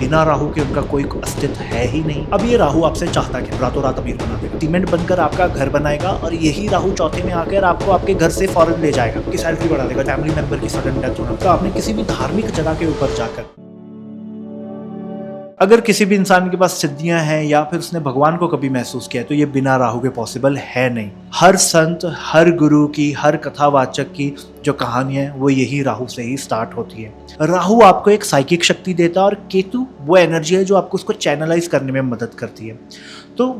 बिना राहु के उनका कोई अस्तित्व है ही नहीं। अब ये राहु आपसे चाहता क्या? रातों रात अमीर बना देगा, सीमेंट बनकर आपका घर बनाएगा और यही राहु चौथे में आकर आपको आपके घर से फौरन ले जाएगा, आपकी सैलरी बढ़ा देगा, फैमिली मेंबर की सडन डेथ होना। तो आपने किसी भी धार्मिक जगह के ऊपर जाकर अगर किसी भी इंसान के पास सिद्धियां हैं या फिर उसने भगवान को कभी महसूस किया तो ये बिना राहु के पॉसिबल है नहीं। हर संत, हर गुरु की, हर कथावाचक की जो कहानी है वो यही राहु से ही स्टार्ट होती है। राहु आपको एक साइकिक शक्ति देता है और केतु वो एनर्जी है जो आपको उसको चैनलाइज करने में मदद करती है। तो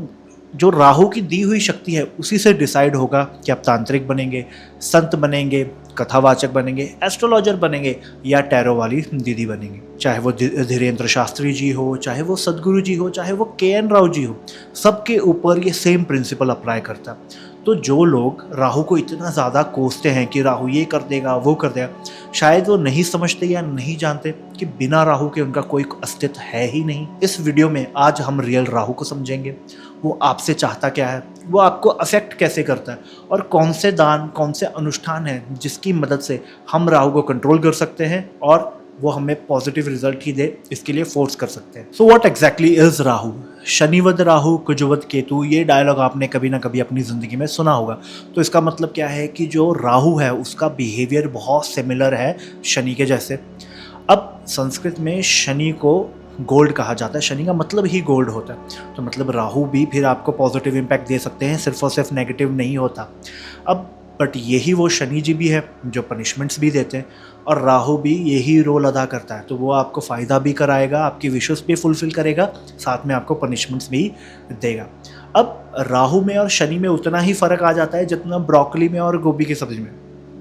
जो राहु की दी हुई शक्ति है उसी से डिसाइड होगा कि आप तांत्रिक बनेंगे, संत बनेंगे, कथावाचक बनेंगे, एस्ट्रोलॉजर बनेंगे या टैरो वाली दीदी बनेंगे। चाहे वो धीरेन्द्र शास्त्री जी हो, चाहे वो सदगुरु जी हो, चाहे वो KN राव जी हो, सबके ऊपर ये सेम प्रिंसिपल अप्लाई करता है। तो जो लोग राहु को इतना ज़्यादा कोसते हैं कि राहु ये कर देगा, वो कर देगा, शायद वो नहीं समझते या नहीं जानते कि बिना राहु के उनका कोई अस्तित्व है ही नहीं। इस वीडियो में आज हम रियल राहु को समझेंगे, वो आपसे चाहता क्या है, वो आपको अफेक्ट कैसे करता है और कौन से दान, कौन से अनुष्ठान हैं जिसकी मदद से हम राहु को कंट्रोल कर सकते हैं और वो हमें पॉजिटिव रिजल्ट ही दे, इसके लिए फोर्स कर सकते हैं। So what exactly is Rahu? शनिवद राहु कुजवद केतु, ये डायलॉग आपने कभी ना कभी अपनी ज़िंदगी में सुना होगा। तो इसका मतलब क्या है कि जो राहु है उसका बिहेवियर बहुत सिमिलर है शनि के जैसे। अब संस्कृत में शनि को गोल्ड कहा जाता है, शनि का मतलब ही गोल्ड होता है, तो मतलब राहु भी फिर आपको पॉजिटिव इम्पैक्ट दे सकते हैं, सिर्फ और सिर्फ नेगेटिव नहीं होता। अब बट यही वो शनि जी भी है जो पनिशमेंट्स भी देते हैं और राहु भी यही रोल अदा करता है। तो वो आपको फ़ायदा भी कराएगा, आपकी विशेस भी फुलफिल करेगा, साथ में आपको पनिशमेंट्स भी देगा। अब राहु में और शनि में उतना ही फ़र्क आ जाता है जितना ब्रोकली में और गोभी की सब्ज़ी में,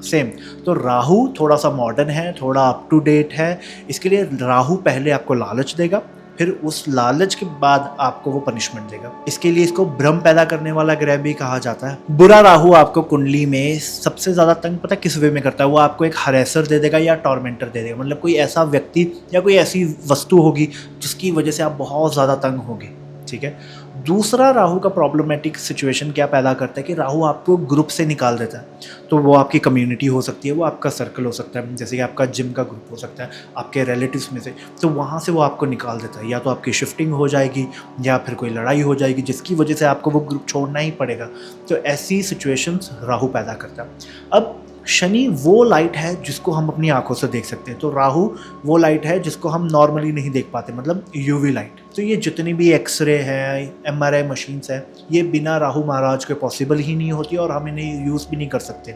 सेम। तो राहु थोड़ा सा मॉडर्न है, थोड़ा अप टू डेट है, इसके लिए राहु पहले आपको लालच देगा, फिर उस लालच के बाद आपको वो पनिशमेंट देगा। इसके लिए इसको भ्रम पैदा करने वाला ग्रह भी कहा जाता है। बुरा राहु आपको कुंडली में सबसे ज़्यादा तंग पता किस वे में करता है? वो आपको एक हरेसर दे देगा या टॉर्मेंटर दे देगा, मतलब कोई ऐसा व्यक्ति या कोई ऐसी वस्तु होगी जिसकी वजह से आप बहुत ज़्यादा तंग होंगे, ठीक है। दूसरा राहु का प्रॉब्लमेटिक सिचुएशन क्या पैदा करता है कि राहु आपको ग्रुप से निकाल देता है। तो वो आपकी कम्युनिटी हो सकती है, वो आपका सर्कल हो सकता है, जैसे कि आपका जिम का ग्रुप हो सकता है, आपके रिलेटिव्स में से, तो वहाँ से वो आपको निकाल देता है। या तो आपकी शिफ्टिंग हो जाएगी या फिर कोई लड़ाई हो जाएगी जिसकी वजह से आपको वो ग्रुप छोड़ना ही पड़ेगा। तो ऐसी सिचुएशंस राहु पैदा करता है। अब शनि वो लाइट है जिसको हम अपनी आंखों से देख सकते हैं, तो राहु वो लाइट है जिसको हम नॉर्मली नहीं देख पाते, मतलब UV लाइट। तो ये जितनी भी एक्सरे है, MRI मशीन्स है, ये बिना राहु महाराज के पॉसिबल ही नहीं होती और हम इन्हें यूज़ भी नहीं कर सकते।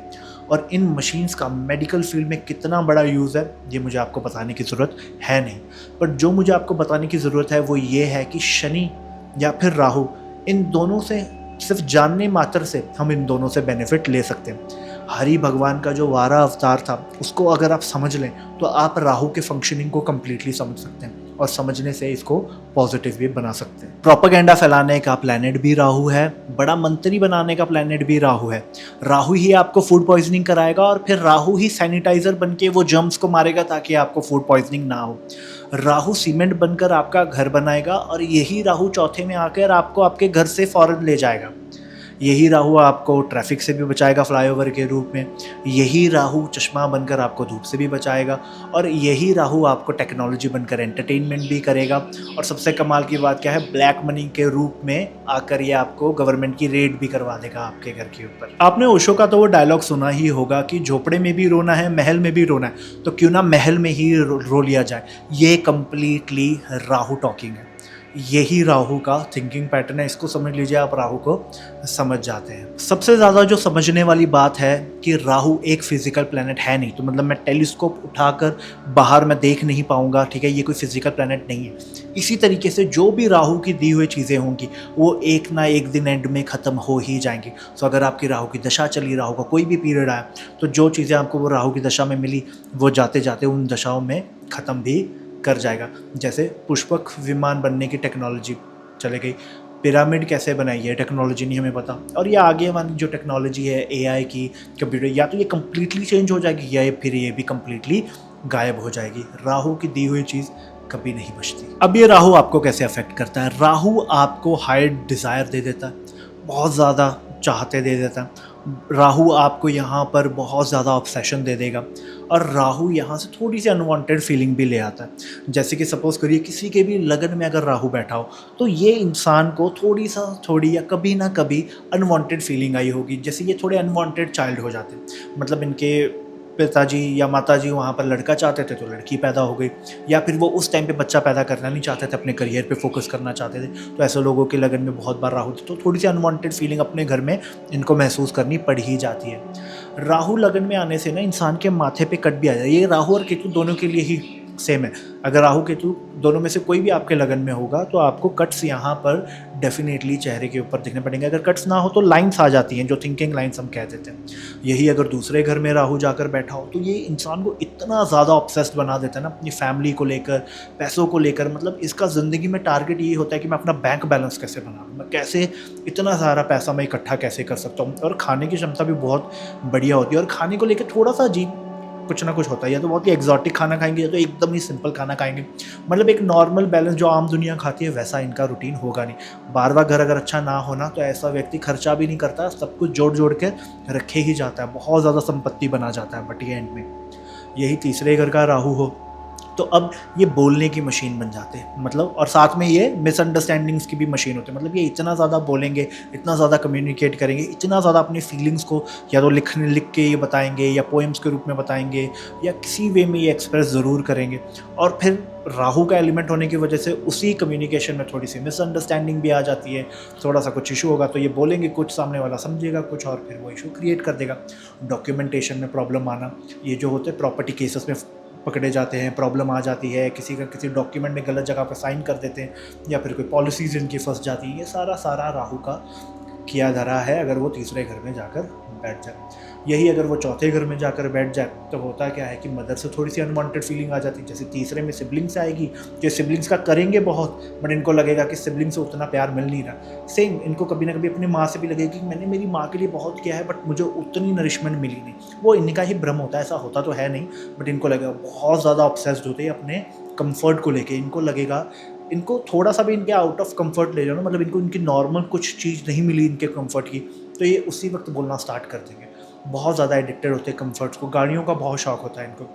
और इन मशीन्स का मेडिकल फील्ड में कितना बड़ा यूज़ है ये मुझे आपको बताने की ज़रूरत है नहीं, पर जो मुझे आपको बताने की ज़रूरत है वो ये है कि शनि या फिर राहु, इन दोनों से सिर्फ जानने मात्र से हम इन दोनों से बेनिफिट ले सकते हैं। हरि भगवान का जो 12 अवतार था उसको अगर आप समझ लें तो आप राहु के फंक्शनिंग को कम्प्लीटली समझ सकते हैं और समझने से इसको पॉजिटिव भी बना सकते हैं। प्रोपेगेंडा फैलाने का प्लैनेट भी राहु है, बड़ा मंत्री बनाने का प्लैनेट भी राहु है। राहु ही आपको फूड पॉइजनिंग कराएगा और फिर राहु ही सैनिटाइजर बन के वो जर्म्स को मारेगा ताकि आपको फूड पॉइजनिंग ना हो। राहु सीमेंट बनकर आपका घर बनाएगा और यही राहु चौथे में आकर आपको आपके घर से फौरन ले जाएगा। यही राहु आपको ट्रैफिक से भी बचाएगा फ्लाईओवर के रूप में, यही राहु चश्मा बनकर आपको धूप से भी बचाएगा और यही राहु आपको टेक्नोलॉजी बनकर एंटरटेनमेंट भी करेगा। और सबसे कमाल की बात क्या है, ब्लैक मनी के रूप में आकर ये आपको गवर्नमेंट की रेड भी करवा देगा आपके घर के ऊपर। आपने ओशो का तो वो डायलॉग सुना ही होगा कि झोपड़े में भी रोना है, महल में भी रोना है, तो क्यों ना महल में ही रो लिया जाए। ये कंप्लीटली राहु टॉकिंग है, यही राहु का थिंकिंग पैटर्न है। इसको समझ लीजिए, आप राहु को समझ जाते हैं। सबसे ज़्यादा जो समझने वाली बात है कि राहु एक फिजिकल प्लैनेट है नहीं, तो मतलब मैं टेलीस्कोप उठाकर बाहर मैं देख नहीं पाऊंगा, ठीक है, ये कोई फिजिकल प्लैनेट नहीं है। इसी तरीके से जो भी राहु की दी हुई चीज़ें होंगी वो एक ना एक दिन एंड में ख़त्म हो ही जाएंगी। तो अगर आपकी राहु की दशा चली, राहु का कोई भी पीरियड आया, तो जो चीज़ें आपको वो राहु की दशा में मिली वो जाते जाते उन दशाओं में ख़त्म भी कर जाएगा। जैसे पुष्पक विमान बनने की टेक्नोलॉजी चले गई, पिरामिड कैसे बनाई है टेक्नोलॉजी नहीं हमें पता, और ये आगे वाली जो टेक्नोलॉजी है AI की, कंप्यूटर, या तो ये कम्प्लीटली चेंज हो जाएगी या फिर ये भी कम्प्लीटली गायब हो जाएगी। राहु की दी हुई चीज़ कभी नहीं बचती। अब ये राहु आपको कैसे अफेक्ट करता है? राहु आपको हाई डिज़ायर दे देता है, बहुत ज़्यादा चाहते दे देता है राहु आपको यहाँ पर बहुत ज़्यादा ऑब्सेशन दे देगा, और राहु यहाँ से थोड़ी सी अनवांटेड फीलिंग भी ले आता है। जैसे कि सपोज़ करिए किसी के भी लगन में अगर राहु बैठा हो, तो ये इंसान को थोड़ी या कभी ना कभी अनवांटेड फीलिंग आई होगी। जैसे ये थोड़े अनवांटेड चाइल्ड हो जाते हैं, मतलब इनके पिताजी या माताजी वहाँ पर लड़का चाहते थे तो लड़की पैदा हो गई, या फिर वो उस टाइम पे बच्चा पैदा करना नहीं चाहते थे, अपने करियर पे फोकस करना चाहते थे। तो ऐसे लोगों के लगन में बहुत बार राहु थे, तो थोड़ी सी अनवांटेड फीलिंग अपने घर में इनको महसूस करनी पड़ ही जाती है। राहु लगन में आने से ना इंसान के माथे पे कट भी आ जाए। ये राहु और केतु दोनों के लिए ही सेम है। अगर राहु केतु दोनों में से कोई भी आपके लगन में होगा तो आपको कट्स यहाँ पर डेफिनेटली चेहरे के ऊपर दिखने पड़ेंगे। अगर कट्स ना हो तो लाइंस आ जाती हैं, जो थिंकिंग लाइंस हम कह देते हैं। यही अगर दूसरे घर में राहु जाकर बैठा हो तो ये इंसान को इतना ज़्यादा ऑब्सेस्ड बना देता है ना, अपनी फैमिली को लेकर, पैसों को लेकर। मतलब इसका ज़िंदगी में टारगेट ये होता है कि मैं अपना बैंक बैलेंस कैसे बना लूँ, मैं कैसे इतना सारा पैसा मैं इकट्ठा कैसे कर सकता हूँ। और खाने की क्षमता भी बहुत बढ़िया होती है, और खाने को लेकर थोड़ा सा अजीब कुछ ना कुछ होता है। या तो बहुत ही एक्जॉटिक खाना खाएंगे, या तो एकदम ही सिंपल खाना खाएंगे। मतलब एक नॉर्मल बैलेंस जो आम दुनिया खाती है वैसा इनका रूटीन होगा नहीं। बार बार घर अगर अच्छा ना होना तो ऐसा व्यक्ति खर्चा भी नहीं करता, सब कुछ जोड़ जोड़ के रखे ही जाता है, बहुत ज़्यादा संपत्ति बना जाता है। बट ये एंड में यही तीसरे घर का राहु हो तो अब ये बोलने की मशीन बन जाते हैं, मतलब, और साथ में ये मिसअंडरस्टैंडिंग्स की भी मशीन होते हैं। मतलब ये इतना ज़्यादा बोलेंगे, इतना ज़्यादा कम्युनिकेट करेंगे, इतना ज़्यादा अपनी फीलिंग्स को या तो लिख के ये बताएंगे, या पोएम्स के रूप में बताएंगे, या किसी वे में ये एक्सप्रेस ज़रूर करेंगे। और फिर राहु का एलिमेंट होने की वजह से उसी कम्युनिकेशन में थोड़ी सी मिसअंडरस्टैंडिंग भी आ जाती है। थोड़ा सा कुछ इशू होगा तो ये बोलेंगे कुछ, सामने वाला समझेगा कुछ, और फिर वो इशू क्रिएट कर देगा। डॉक्यूमेंटेशन में प्रॉब्लम आना, ये जो होते हैं प्रॉपर्टी केसेस में पकड़े जाते हैं, प्रॉब्लम आ जाती है, किसी का किसी डॉक्यूमेंट में गलत जगह पर साइन कर देते हैं, या फिर कोई पॉलिसीज़ इनकी फंस जाती है। ये सारा राहु का किया धरा है अगर वो तीसरे घर में जाकर बैठ जाए। यही अगर वो चौथे घर में जाकर बैठ जाए तो होता क्या है कि मदर से थोड़ी सी अनवांटेड फीलिंग आ जाती है। जैसे तीसरे में सिबलिंग्स आएगी, जो सिबलिंग्स का करेंगे बहुत, बट इनको लगेगा कि सिबलिंग्स से उतना प्यार मिल नहीं रहा। सेम इनको कभी ना कभी अपनी माँ से भी लगेगा कि मैंने मेरी माँ के लिए बहुत किया है बट मुझे उतनी नरिशमेंट मिली नहीं। वो इनका ही भ्रम होता है, ऐसा होता तो है नहीं, बट इनको लगेगा। बहुत ज़्यादा ऑब्सेस्ड होते हैं अपने कंफर्ट को लेके। इनको लगेगा, इनको थोड़ा सा भी इनके आउट ऑफ कंफर्ट ले जाओ ना, मतलब इनको इनकी नॉर्मल कुछ चीज़ नहीं मिली इनके कंफर्ट की, तो ये उसी वक्त बोलना स्टार्ट कर देंगे। बहुत ज़्यादा एडिक्टेड होते हैं कंफर्ट्स को। गाड़ियों का बहुत शौक होता है इनको,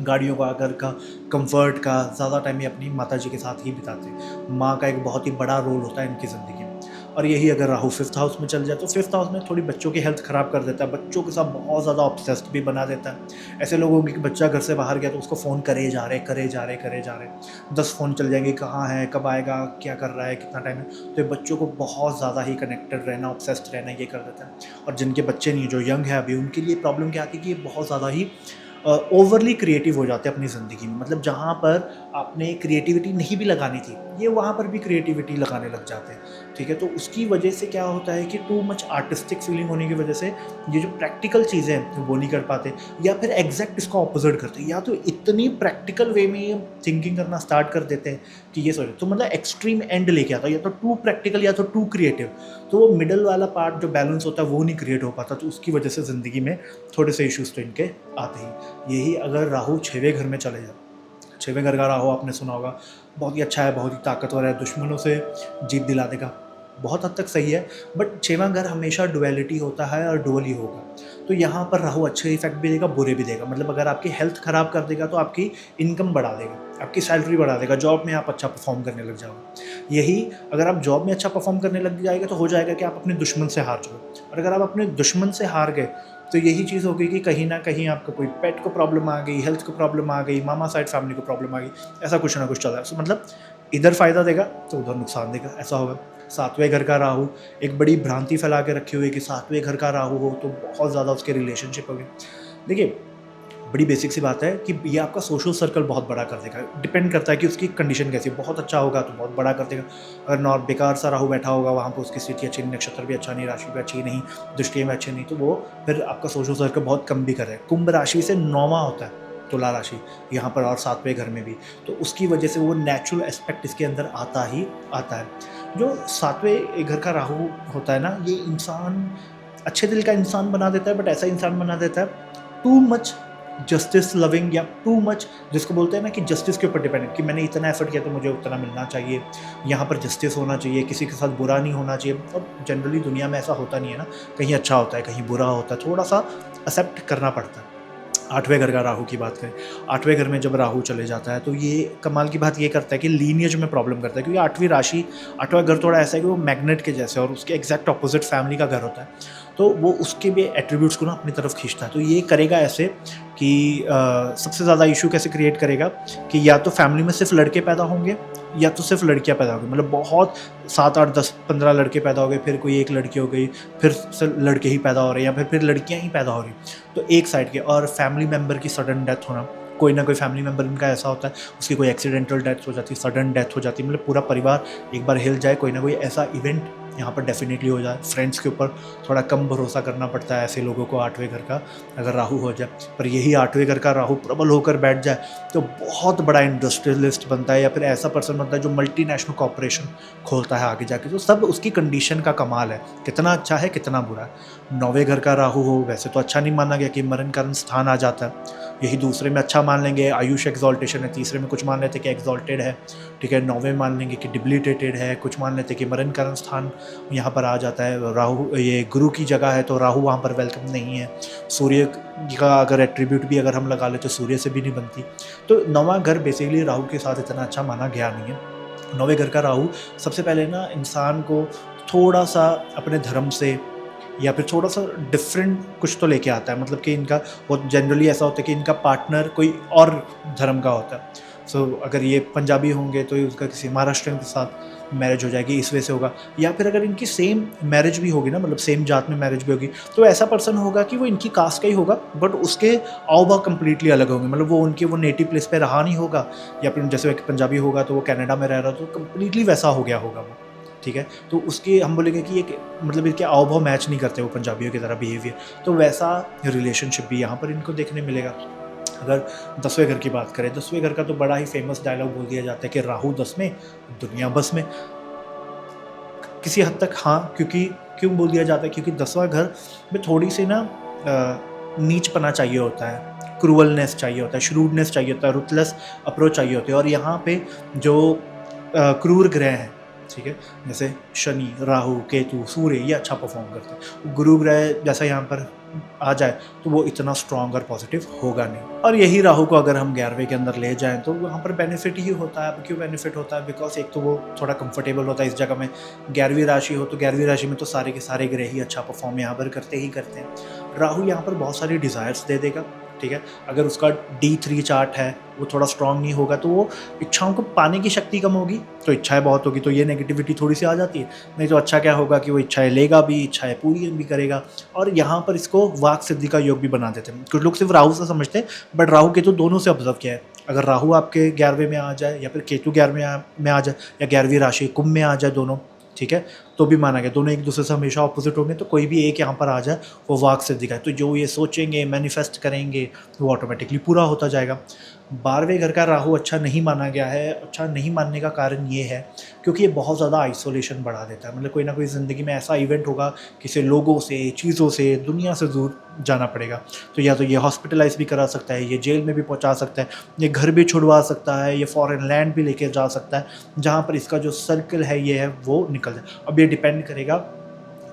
गाड़ियों का, घर का, कंफर्ट का। ज़्यादा टाइम ये अपनी माता जी के साथ ही बिताते हैं। माँ का एक बहुत ही बड़ा रोल होता है इनकी ज़िंदगी में। और यही अगर राहु फिफ्थ हाउस में चल जाए तो फिफ्थ हाउस में थोड़ी बच्चों की हेल्थ ख़राब कर देता है, बच्चों के साथ बहुत ज़्यादा ऑब्सेस्ड भी बना देता है। ऐसे लोगों की बच्चा घर से बाहर गया तो उसको फ़ोन करे जा रहे 10 फ़ोन चल जाएंगे, कहाँ है, कब आएगा, क्या कर रहा है, कितना टाइम है। तो ये बच्चों को बहुत ज़्यादा ही कनेक्टेड रहना, ऑब्सेस्ड रहना ये कर देता है। और जिनके बच्चे नहीं, जो यंग है अभी, उनके लिए प्रॉब्लम क्या आती है कि ये बहुत ज़्यादा ही ओवरली क्रिएटिव हो जाते हैं अपनी ज़िंदगी में। मतलब जहाँ पर आपने क्रिएटिविटी नहीं भी लगानी थी, ये वहाँ पर भी क्रिएटिविटी लगाने लग जाते हैं। ठीक है, तो उसकी वजह से क्या होता है कि टू मच आर्टिस्टिक फीलिंग होने की वजह से ये जो प्रैक्टिकल चीज़ें हैं वो नहीं कर पाते, या फिर एग्जैक्ट इसको ऑपोजिट करते हैं। या तो इतनी प्रैक्टिकल वे में ये थिंकिंग करना स्टार्ट कर देते हैं कि ये सोचे, तो मतलब एक्सट्रीम एंड लेके आता है, या तो टू प्रैक्टिकल या तो टू क्रिएटिव। तो वो मिडल वाला पार्ट जो बैलेंस होता है वो नहीं क्रिएट हो पाता, तो उसकी वजह से ज़िंदगी में थोड़े से इश्यूज़ तो इनके आते ही। यही अगर राहु 6वें घर में चले जाए, 6वें घर का राहु आपने सुना होगा, बहुत ही अच्छा है, बहुत ही ताकतवर है, दुश्मनों से जीत दिला देगा। बहुत हद तक सही है, बट 6वां घर हमेशा डुअलिटी होता है और डुअल ही होगा। तो यहाँ पर राहु अच्छे इफेक्ट भी देगा, बुरे भी देगा। मतलब अगर आपकी हेल्थ ख़राब कर देगा तो आपकी इनकम बढ़ा देगा, आपकी सैलरी बढ़ा देगा, जॉब में आप अच्छा परफॉर्म करने लग जाओगे। यही अगर आप जॉब में अच्छा परफॉर्म करने लग जाएगा तो हो जाएगा कि आप अपने दुश्मन से हार जाओ। और अगर आप अपने दुश्मन से हार गए तो यही चीज़ होगी कि कहीं ना कहीं आपको कोई पेट को प्रॉब्लम आ गई, हेल्थ को प्रॉब्लम आ गई, मामा साइड फैमिली को प्रॉब्लम आ गई, ऐसा कुछ ना कुछ चल रहा है। मतलब इधर फ़ायदा देगा तो उधर नुकसान देगा, ऐसा होगा। 7वें घर का राहु एक बड़ी भ्रांति फैला के रखी हुई है कि 7वें घर का राहु हो तो बहुत ज़्यादा उसके रिलेशनशिप हो गए। देखिए, बड़ी बेसिक सी बात है कि ये आपका सोशल सर्कल बहुत बड़ा कर देगा। डिपेंड करता है कि उसकी कंडीशन कैसी है। बहुत अच्छा होगा तो बहुत बड़ा कर देगा। अगर नॉर्थ बेकार सा राहु बैठा होगा, वहाँ पर उसकी स्थिति अच्छी नहीं, नक्षत्र भी अच्छा नहीं, राशि भी अच्छी नहीं, दृष्टि में अच्छी नहीं, तो वो फिर आपका सोशल सर्कल बहुत कम भी करे। कुंभ राशि से 9वां होता है तुला राशि यहाँ पर, और 7वें घर में भी, तो उसकी वजह से वो नेचुरल एस्पेक्ट इसके अंदर आता ही आता है। जो 7वें घर का राहु होता है ना, ये इंसान अच्छे दिल का इंसान बना देता है, बट ऐसा इंसान बना देता है टू मच जस्टिस लविंग या टू मच, जिसको बोलते हैं ना कि जस्टिस के ऊपर डिपेंडेंट, कि मैंने इतना एफर्ट किया तो मुझे उतना मिलना चाहिए, यहाँ पर जस्टिस होना चाहिए, किसी के साथ बुरा नहीं होना चाहिए। और जनरली दुनिया में ऐसा होता नहीं है ना, कहीं अच्छा होता है कहीं बुरा होता है, थोड़ा सा एक्सेप्ट करना पड़ता है। 8वें घर का राहु की बात करें, 8वें घर में जब राहु चले जाता है तो ये कमाल की बात ये करता है कि लीनियज में प्रॉब्लम करता है, क्योंकि 8वीं राशि, 8वां घर थोड़ा ऐसा है कि वो मैग्नेट के जैसे, और उसके एग्जैक्ट ऑपोजिट फैमिली का घर होता है, तो वो उसके भी एट्रीब्यूट्स को ना अपनी तरफ खींचता है। तो ये करेगा ऐसे कि सबसे ज़्यादा इशू कैसे क्रिएट करेगा कि या तो फैमिली में सिर्फ लड़के पैदा होंगे या तो सिर्फ लड़कियां पैदा होंगी, मतलब बहुत 7 8 10 15 लड़के पैदा हो गए, फिर कोई एक लड़की हो गई, फिर सिर्फ लड़के ही पैदा हो रहे हैं, या फिर लड़कियां ही पैदा हो रही, तो एक साइड के। और फैमिली मेम्बर की सडन डेथ होना, कोई ना कोई फैमिली मेम्बर इनका ऐसा होता है उसकी कोई एक्सीडेंटल डेथ हो जाती है, सडन डेथ हो जाती है, मतलब पूरा परिवार एक बार हिल जाए, कोई ना कोई ऐसा इवेंट यहाँ पर डेफिनेटली हो जाए। फ्रेंड्स के ऊपर थोड़ा कम भरोसा करना पड़ता है ऐसे लोगों को 8वें घर का अगर राहु हो जाए। पर यही 8वें घर का राहु प्रबल होकर बैठ जाए तो बहुत बड़ा इंडस्ट्रियलिस्ट बनता है, या फिर ऐसा पर्सन बनता है जो मल्टीनेशनल कॉर्पोरेशन खोलता है आगे जाके। तो सब उसकी कंडीशन का कमाल है, कितना अच्छा है कितना बुरा है। 9वें घर का राहु हो, वैसे तो अच्छा नहीं माना गया कि मरण कारण स्थान आ जाता है, यही दूसरे में अच्छा मान लेंगे आयुष एक्सॉल्टेशन है, तीसरे में कुछ मान लेते कि एक्सॉल्टेड है, ठीक है। 9वें मान लेंगे कि डिबिलिटेटेड है, कुछ मान लेते कि मरण कारण स्थान यहाँ पर आ जाता है। राहु ये गुरु की जगह है तो राहु वहाँ पर वेलकम नहीं है। सूर्य का अगर एट्रीब्यूट भी अगर हम लगा ले तो सूर्य से भी नहीं बनती। तो 9वां घर बेसिकली राहु के साथ इतना अच्छा माना गया नहीं है। 9वें घर का राहु सबसे पहले ना इंसान को थोड़ा सा अपने धर्म से या फिर थोड़ा सा डिफरेंट कुछ तो लेके आता है, मतलब कि इनका बहुत जनरली ऐसा होता है कि इनका पार्टनर कोई और धर्म का होता है। सो अगर ये पंजाबी होंगे तो उसका किसी महाराष्ट्रियन के साथ मैरिज हो जाएगी, इस वजह से होगा। या फिर अगर इनकी सेम मैरिज भी होगी ना, मतलब सेम जात में मैरिज भी होगी, तो ऐसा पर्सन होगा कि वो इनकी कास्ट का ही होगा बट उसके आवभाव कंप्लीटली अलग होंगे, मतलब वो उनके वो नेटिव प्लेस पे रहा नहीं होगा। या फिर जैसे पंजाबी होगा तो वो कनाडा में रह रहा तो कंप्लीटली वैसा हो गया होगा वो, ठीक है। तो उसके हम बोलेंगे कि एक मतलब इनके आवभाव मैच नहीं करते वो पंजाबियों की तरह बिहेवियर, तो वैसा रिलेशनशिप भी यहाँ पर इनको देखने मिलेगा। अगर 10वें घर की बात करें, 10वें घर का तो बड़ा ही फेमस डायलॉग बोल दिया जाता है कि राहु 10 में दुनिया बस में। किसी हद तक हाँ, क्योंकि क्यों बोल दिया जाता है, क्योंकि 10वां घर में थोड़ी सी ना नीचपना चाहिए होता है, क्रूअलनेस चाहिए होता है, श्रूडनेस चाहिए होता है, रुथलेस अप्रोच चाहिए होती है। और यहाँ पे जो क्रूर ग्रह हैं, ठीक है, जैसे शनि, राहु, केतु, सूर्य, ये अच्छा परफॉर्म करते हैं। गुरु ग्रह जैसा यहाँ पर आ जाए तो वो इतना स्ट्रॉन्ग और पॉजिटिव होगा नहीं। और यही राहु को अगर हम 11वें के अंदर ले जाएं तो वहाँ पर बेनिफिट ही होता है। अब क्यों बेनिफिट होता है? बिकॉज एक तो वो थोड़ा कंफर्टेबल होता है इस जगह में। 11वीं राशि हो तो 11वीं राशि में तो सारे के सारे ग्रह ही अच्छा परफॉर्म यहाँ पर करते ही करते हैं। राहु यहाँ पर बहुत सारी डिज़ायर्स दे देगा, ठीक है। अगर उसका D3 चार्ट है वो थोड़ा स्ट्रांग नहीं होगा तो वो इच्छाओं को पाने की शक्ति कम होगी, तो इच्छाएं बहुत होगी तो ये नेगेटिविटी थोड़ी सी आ जाती है। नहीं तो अच्छा क्या होगा कि वो इच्छाएं लेगा भी, इच्छाएं पूरी भी करेगा। और यहाँ पर इसको वाक सिद्धि का योग भी बना देते हैं। कुछ लोग सिर्फ राहु से समझते हैं बट राहु केतु दोनों से ऑब्जर्व किया है। अगर राहु आपके 11वें में आ जाए या फिर केतु 11वें में आ जाए या 11वीं राशि कुंभ में आ जाए दोनों, ठीक है, तो भी माना गया दोनों एक दूसरे से हमेशा ऑपोजिट होंगे, तो कोई भी एक यहाँ पर आ जाए वो वाक सिद्धि का है। तो जो ये सोचेंगे मैनिफेस्ट करेंगे वो ऑटोमेटिकली पूरा होता जाएगा। 12वें घर का राहु अच्छा नहीं माना गया है। अच्छा नहीं मानने का कारण ये है क्योंकि ये बहुत ज़्यादा आइसोलेशन बढ़ा देता है। मतलब कोई ना कोई ज़िंदगी में ऐसा इवेंट होगा, किसी लोगों से, चीज़ों से, दुनिया से दूर जाना पड़ेगा। तो या तो ये हॉस्पिटलाइज भी करा सकता है, ये जेल में भी पहुंचा सकता है, ये घर भी छुड़वा सकता है, ये फॉरेन लैंड भी लेके जा सकता है, जहाँ पर इसका जो सर्कल है ये है वो निकल जाए। अब ये डिपेंड करेगा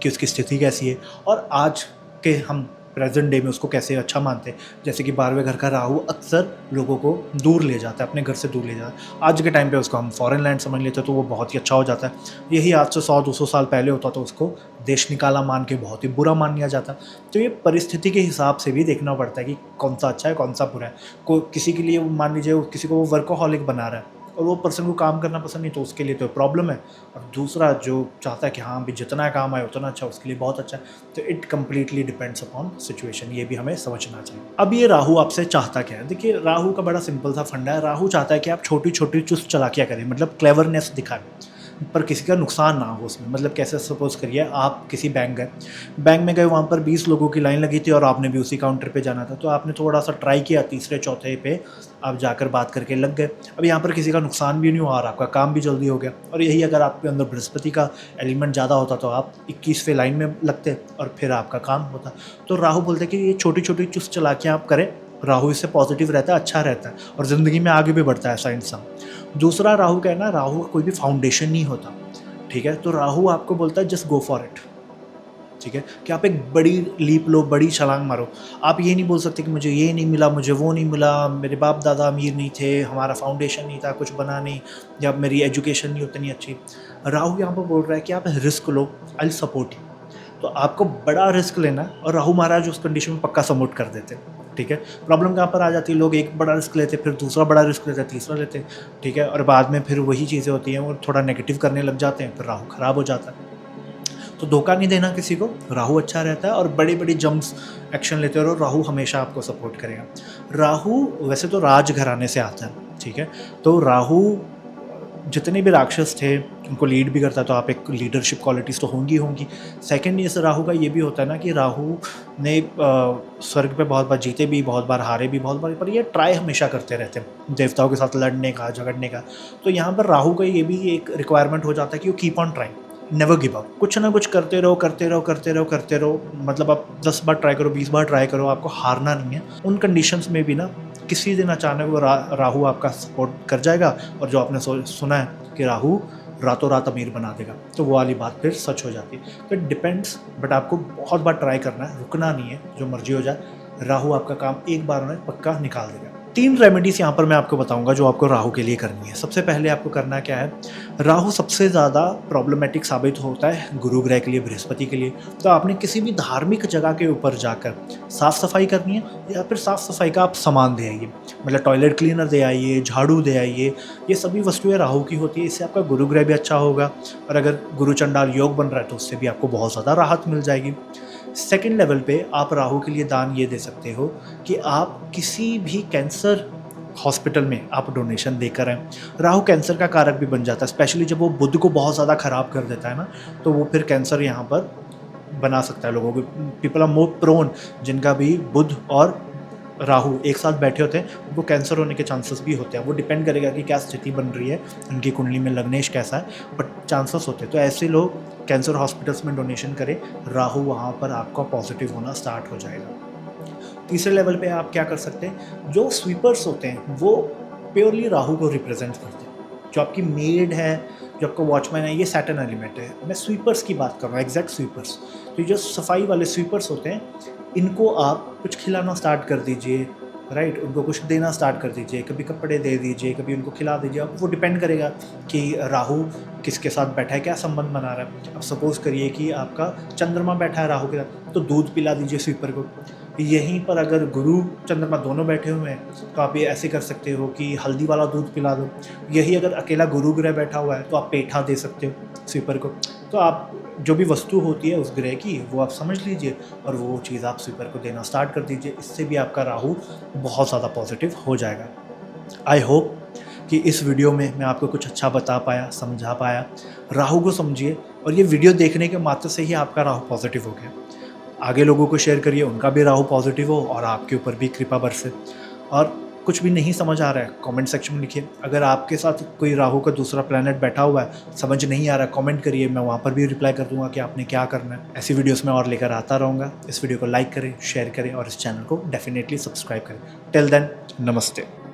कि उसकी स्थिति कैसी है और आज के हम प्रेजेंट डे में उसको कैसे अच्छा मानते हैं। जैसे कि 12वें घर का राहु अक्सर लोगों को दूर ले जाता है, अपने घर से दूर ले जाता है। आज के टाइम पे उसको हम फॉरेन लैंड समझ लेते हैं तो वो बहुत ही अच्छा हो जाता है। यही आज से 100-200 साल पहले होता तो उसको देश निकाला मान के बहुत ही बुरा मान लिया जाता। तो ये परिस्थिति के हिसाब से भी देखना पड़ता है कि कौन सा अच्छा है कौन सा बुरा है। किसी के लिए मान लीजिए किसी को वो वर्कोहॉलिक बना रहा है और वो पर्सन को काम करना पसंद नहीं, तो उसके लिए तो प्रॉब्लम है। और दूसरा जो चाहता है कि हाँ भी जितना काम आए उतना अच्छा, उसके लिए बहुत अच्छा है। तो it completely depends upon situation, ये भी हमें समझना चाहिए। अब ये राहु आपसे चाहता क्या है? देखिए राहु का बड़ा सिंपल सा फंडा है। राहु चाहता है कि आप छोटी छोटी चुस्त चालाकियाँ करें, मतलब क्लेवरनेस दिखाएं पर किसी का नुकसान ना हो उसमें। मतलब कैसे, सपोज करिए आप किसी बैंक गए, बैंक में गए, वहाँ पर 20 लोगों की लाइन लगी थी और आपने भी उसी काउंटर पे जाना था, तो आपने थोड़ा सा ट्राई किया, तीसरे चौथे पे आप जाकर बात करके लग गए। अब यहाँ पर किसी का नुकसान भी नहीं हुआ और आपका काम भी जल्दी हो गया। और यही अगर आपके अंदर बृहस्पति का एलिमेंट ज़्यादा होता तो आप 21वें लाइन में लगते और फिर आपका काम होता। तो राहु बोलते कि ये छोटी छोटी चुस्त चालाकियाँ आप करें राहु इससे पॉजिटिव रहता है, अच्छा रहता है और ज़िंदगी में आगे भी बढ़ता है ऐसा इंसान। दूसरा राहु का है ना, राहु का कोई भी फाउंडेशन नहीं होता, ठीक है। तो राहु आपको बोलता है जस्ट गो फॉर इट, ठीक है, कि आप एक बड़ी लीप लो, बड़ी छलांग मारो। आप ये नहीं बोल सकते कि मुझे ये नहीं मिला, मुझे वो नहीं मिला, मेरे बाप दादा अमीर नहीं थे, हमारा फाउंडेशन नहीं था, कुछ बना नहीं, या मेरी एजुकेशन नहीं उतनी अच्छी। राहु यहाँ पर बोल रहा है कि आप risk low, I support you. तो आपको बड़ा रिस्क लेना है और राहु महाराज उस कंडीशन में पक्का सपोर्ट कर देते हैं, ठीक है। प्रॉब्लम कहाँ पर आ जाती है, लोग एक बड़ा रिस्क लेते, फिर दूसरा बड़ा रिस्क लेते, तीसरा लेते, ठीक है, और बाद में फिर वही चीज़ें होती हैं, वो थोड़ा नेगेटिव करने लग जाते हैं, फिर राहु खराब हो जाता है। तो धोखा नहीं देना किसी को, राहु अच्छा रहता है और बड़ी बड़ी जंप्स एक्शन लेते रहो, राहु हमेशा आपको सपोर्ट करेगा। राहु वैसे तो राजघराने से आता है, ठीक है, तो राहु जितने भी राक्षस थे उनको लीड भी करता है, तो आप एक लीडरशिप क्वालिटीज़ तो होंगी। सेकंड इस राहु का ये भी होता है ना कि राहु ने स्वर्ग पे बहुत बार जीते भी, बहुत बार हारे भी, बहुत बार, पर ये ट्राई हमेशा करते रहते हैं देवताओं के साथ लड़ने का, झगड़ने का। तो यहाँ पर राहु का ये भी एक रिक्वायरमेंट हो जाता है कि वो keep on trying, never give up, कुछ ना कुछ करते रहो। मतलब आप 10 बार ट्राई करो, 20 बार ट्राई करो, आपको हारना नहीं है। उन कंडीशंस में भी ना किसी दिन अचानक वो राहु आपका सपोर्ट कर जाएगा, और जो आपने सुना है कि राहु रातों रात अमीर बना देगा, तो वो वाली बात फिर सच हो जाती है। तो इट डिपेंड्स, बट आपको बहुत बार ट्राई करना है, रुकना नहीं है, जो मर्जी हो जाए, राहु आपका काम एक बार में पक्का निकाल देगा। 3 रेमेडीज़ यहाँ पर मैं आपको बताऊंगा जो आपको राहु के लिए करनी है। सबसे पहले आपको करना क्या है, राहु सबसे ज़्यादा प्रॉब्लमेटिक साबित होता है गुरु ग्रह के लिए, बृहस्पति के लिए। तो आपने किसी भी धार्मिक जगह के ऊपर जाकर साफ़ सफाई करनी है, या फिर साफ़ सफाई का आप सामान दे आइए, मतलब टॉयलेट क्लीनर दे आइए, झाड़ू दे आइए, ये सभी वस्तुएं राहु की होती है। इससे आपका गुरु ग्रह भी अच्छा होगा, और अगर गुरु चंडाल योग बन रहा है तो उससे भी आपको बहुत ज़्यादा राहत मिल जाएगी। सेकेंड लेवल पे आप राहु के लिए दान ये दे सकते हो कि आप किसी भी कैंसर हॉस्पिटल में आप डोनेशन देकर आएँ। राहु कैंसर का कारक भी बन जाता है, स्पेशली जब वो बुध को बहुत ज़्यादा ख़राब कर देता है ना, तो वो फिर कैंसर यहाँ पर बना सकता है लोगों को। पीपल आर मोर प्रोन, जिनका भी बुध और राहु एक साथ बैठे होते हैं, उनको कैंसर होने के चांसेस भी होते हैं। वो डिपेंड करेगा कि क्या स्थिति बन रही है, उनकी कुंडली में लग्नेश कैसा है, बट चांसेस होते हैं। तो ऐसे लोग कैंसर हॉस्पिटल्स में डोनेशन करें, राहु वहाँ पर आपका पॉजिटिव होना स्टार्ट हो जाएगा। तीसरे लेवल पे आप क्या कर सकते हैं, जो स्वीपर्स होते हैं वो प्योरली राहु को रिप्रेजेंट करते हैं। जो आपकी मेड है, जो आपका वॉचमैन है, ये सैटर्न एलिमेंट है। मैं स्वीपर्स की बात कर रहा हूँ, एग्जैक्ट स्वीपर्स। तो ये जो सफाई वाले स्वीपर्स होते हैं, इनको आप कुछ खिलाना स्टार्ट कर दीजिए, राइट, उनको कुछ देना स्टार्ट कर दीजिए, कभी कपड़े दे दीजिए, कभी उनको खिला दीजिए। अब वो डिपेंड करेगा कि राहु किसके साथ बैठा है, क्या संबंध बना रहा है। अब सपोज़ करिए कि आपका चंद्रमा बैठा है राहु के साथ, तो दूध पिला दीजिए स्वीपर को। यहीं पर अगर गुरु चंद्रमा दोनों बैठे हुए हैं तो आप ये ऐसे कर सकते हो कि हल्दी वाला दूध पिला दो। यही अगर अकेला गुरु ग्रह बैठा हुआ है तो आप पेठा दे सकते हो स्वीपर को। तो आप जो भी वस्तु होती है उस ग्रह की, वो आप समझ लीजिए और वो चीज़ आप स्वीपर को देना स्टार्ट कर दीजिए। इससे भी आपका राहु बहुत ज़्यादा पॉजिटिव हो जाएगा। आई होप कि इस वीडियो में मैं आपको कुछ अच्छा बता पाया, समझा पाया। राहु को समझिए, और ये वीडियो देखने के मात्र से ही आपका राहु पॉजिटिव हो गया। आगे लोगों को शेयर करिए, उनका भी राहु पॉजिटिव हो और आपके ऊपर भी कृपा बरसे। और कुछ भी नहीं समझ आ रहा है, कमेंट सेक्शन में लिखिए। अगर आपके साथ कोई राहु का दूसरा प्लैनेट बैठा हुआ है, समझ नहीं आ रहा, कमेंट करिए, मैं वहाँ पर भी रिप्लाई कर दूंगा कि आपने क्या करना है। ऐसी वीडियोस में और लेकर आता रहूँगा। इस वीडियो को लाइक करें, शेयर करें और इस चैनल को डेफिनेटली सब्सक्राइब करें। टिल देन, नमस्ते।